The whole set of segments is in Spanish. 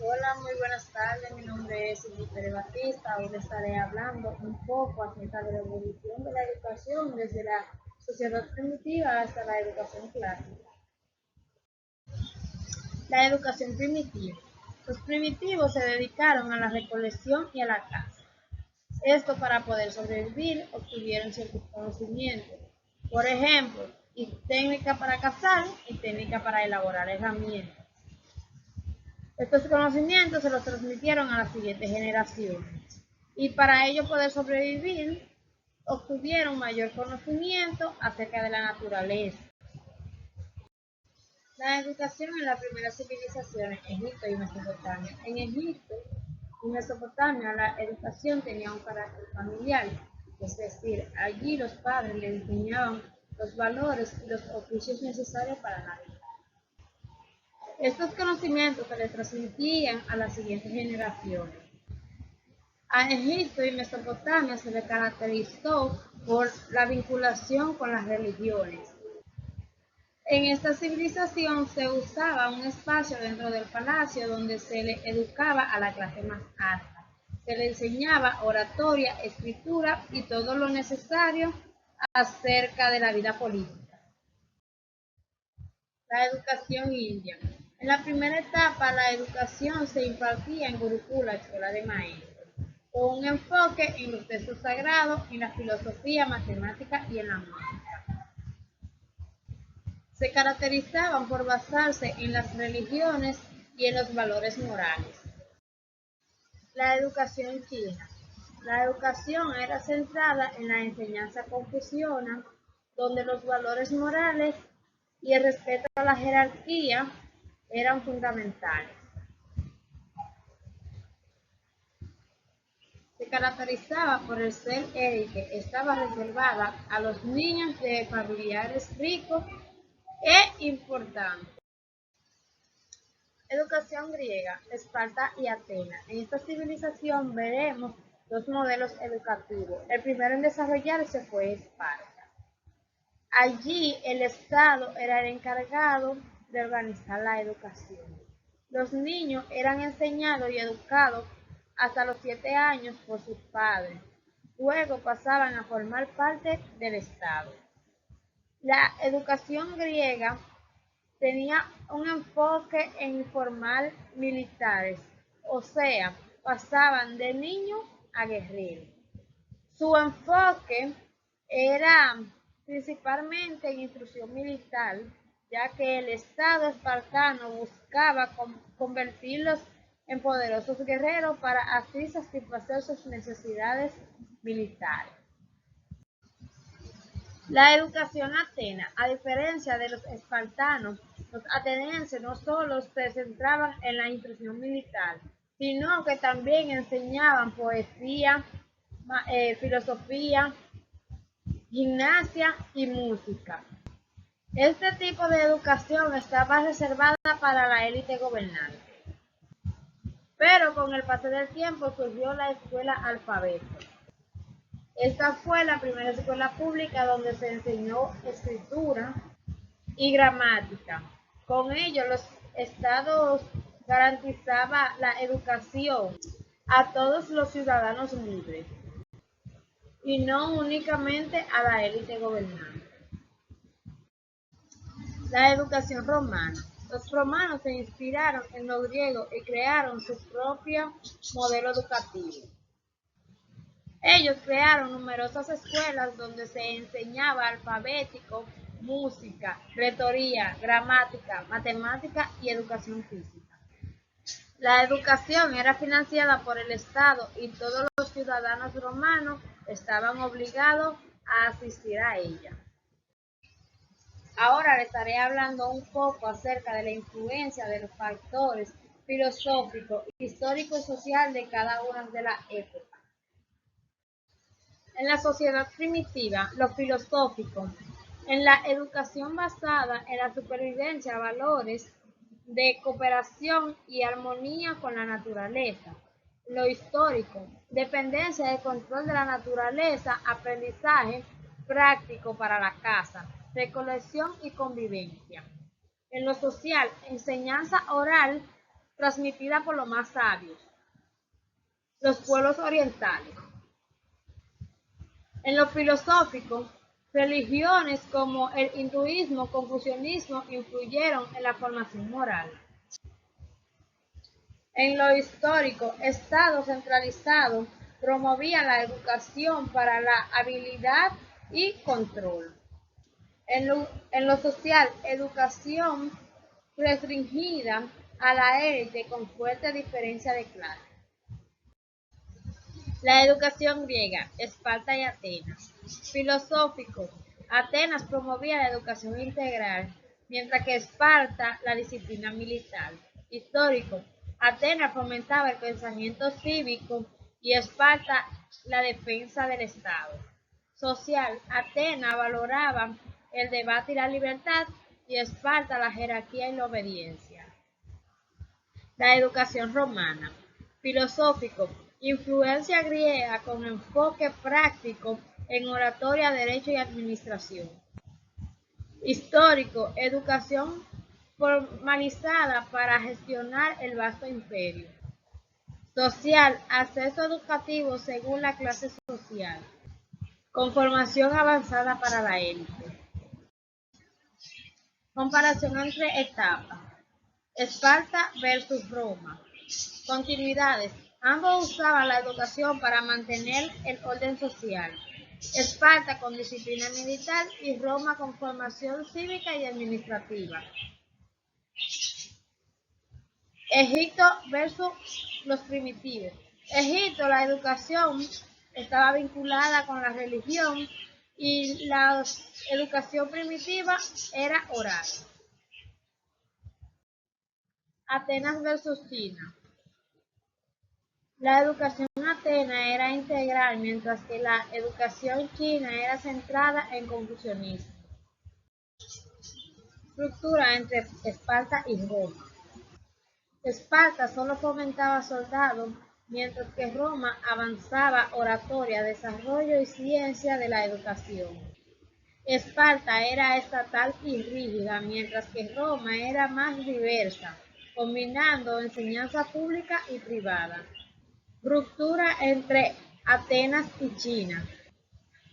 Hola, muy buenas tardes. Mi nombre es Silvia Batista. Hoy les estaré hablando un poco acerca de la evolución de la educación desde la sociedad primitiva hasta la educación clásica. La educación primitiva. Los primitivos se dedicaron a la recolección y a la caza. Esto para poder sobrevivir obtuvieron ciertos conocimientos. Por ejemplo, y técnica para cazar y técnica para elaborar herramientas. Estos conocimientos se los transmitieron a las siguientes generaciones y para ello poder sobrevivir obtuvieron mayor conocimiento acerca de la naturaleza. La educación en las primeras civilizaciones, Egipto y Mesopotamia. En Egipto y Mesopotamia la educación tenía un carácter familiar, es decir, allí los padres le enseñaban los valores y los oficios necesarios para la vida. Estos conocimientos se les transmitían a las siguientes generaciones. A Egipto y Mesopotamia se le caracterizó por la vinculación con las religiones. En esta civilización se usaba un espacio dentro del palacio donde se le educaba a la clase más alta. Se le enseñaba oratoria, escritura y todo lo necesario acerca de la vida política. La educación india. En la primera etapa, la educación se impartía en Gurukula, escuela de maestros, con un enfoque en los textos sagrados, en la filosofía, matemática y en la música. Se caracterizaban por basarse en las religiones y en los valores morales. La educación china. La educación era centrada en la enseñanza confuciana, donde los valores morales y el respeto a la jerarquía eran fundamentales. Se caracterizaba por el ser élite, estaba reservada a los niños de familiares ricos e importantes. Educación griega, Esparta y Atenas. En esta civilización veremos dos modelos educativos. El primero en desarrollarse fue Esparta. Allí el Estado era el encargado de organizar la educación. Los niños eran enseñados y educados hasta los 7 años por sus padres. Luego pasaban a formar parte del Estado. La educación griega tenía un enfoque en formar militares, o sea, pasaban de niños a guerreros. Su enfoque era principalmente en instrucción militar, ya que el Estado espartano buscaba convertirlos en poderosos guerreros para así satisfacer sus necesidades militares. La educación atena, a diferencia de los espartanos, los atenienses no solo se centraban en la instrucción militar, sino que también enseñaban poesía, filosofía, gimnasia y música. Este tipo de educación estaba reservada para la élite gobernante, pero con el paso del tiempo surgió la escuela alfabeto. Esta fue la primera escuela pública donde se enseñó escritura y gramática. Con ello, los estados garantizaban la educación a todos los ciudadanos libres y no únicamente a la élite gobernante. La educación romana. Los romanos se inspiraron en los griegos y crearon su propio modelo educativo. Ellos crearon numerosas escuelas donde se enseñaba alfabético, música, retórica, gramática, matemática y educación física. La educación era financiada por el Estado y todos los ciudadanos romanos estaban obligados a asistir a ella. Ahora les estaré hablando un poco acerca de la influencia de los factores filosóficos, históricos y sociales de cada una de las épocas. En la sociedad primitiva, lo filosófico, en la educación basada en la supervivencia, valores de cooperación y armonía con la naturaleza. Lo histórico, dependencia de control de la naturaleza, aprendizaje práctico para la casa, recolección y convivencia. En lo social, enseñanza oral transmitida por los más sabios, los pueblos orientales. En lo filosófico, religiones como el hinduismo, confucianismo influyeron en la formación moral. En lo histórico, Estado centralizado promovía la educación para la habilidad y control. En lo social, educación restringida a la élite con fuerte diferencia de clase. La educación griega, Esparta y Atenas. Filosófico, Atenas promovía la educación integral, mientras que Esparta la disciplina militar. Histórico, Atenas fomentaba el pensamiento cívico y Esparta la defensa del Estado. Social, Atenas valoraba el debate y la libertad y Esparta la jerarquía y la obediencia. La educación romana. Filosófico, influencia griega con enfoque práctico en oratoria, derecho y administración. Histórico, educación formalizada para gestionar el vasto imperio. Social, acceso educativo según la clase social, con formación avanzada para la élite. Comparación entre etapas. Esparta versus Roma. Continuidades. Ambos usaban la educación para mantener el orden social. Esparta con disciplina militar y Roma con formación cívica y administrativa. Egipto versus los primitivos. Egipto, la educación estaba vinculada con la religión y la educación primitiva era oral. Atenas versus China. La educación atena era integral, mientras que la educación china era centrada en confucianismo. Estructura entre Esparta y Roma. Esparta solo fomentaba soldados, mientras que Roma avanzaba oratoria, desarrollo y ciencia de la educación. Esparta era estatal y rígida, mientras que Roma era más diversa, combinando enseñanza pública y privada. Ruptura entre Atenas y China.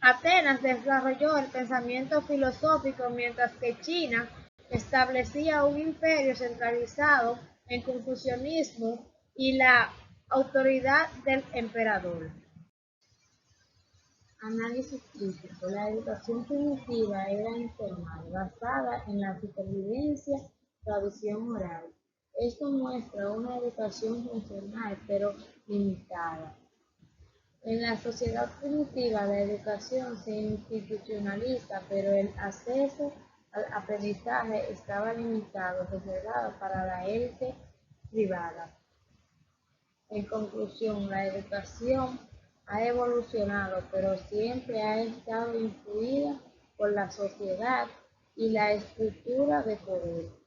Atenas desarrolló el pensamiento filosófico mientras que China establecía un imperio centralizado en confucianismo y la autoridad del emperador. Análisis crítico. La educación primitiva era informal, basada en la supervivencia, tradición oral. Esto muestra una educación funcional pero limitada. En la sociedad primitiva la educación se institucionaliza, pero el acceso al aprendizaje estaba limitado, reservado para la élite privada. En conclusión, la educación ha evolucionado, pero siempre ha estado influida por la sociedad y la estructura de poder.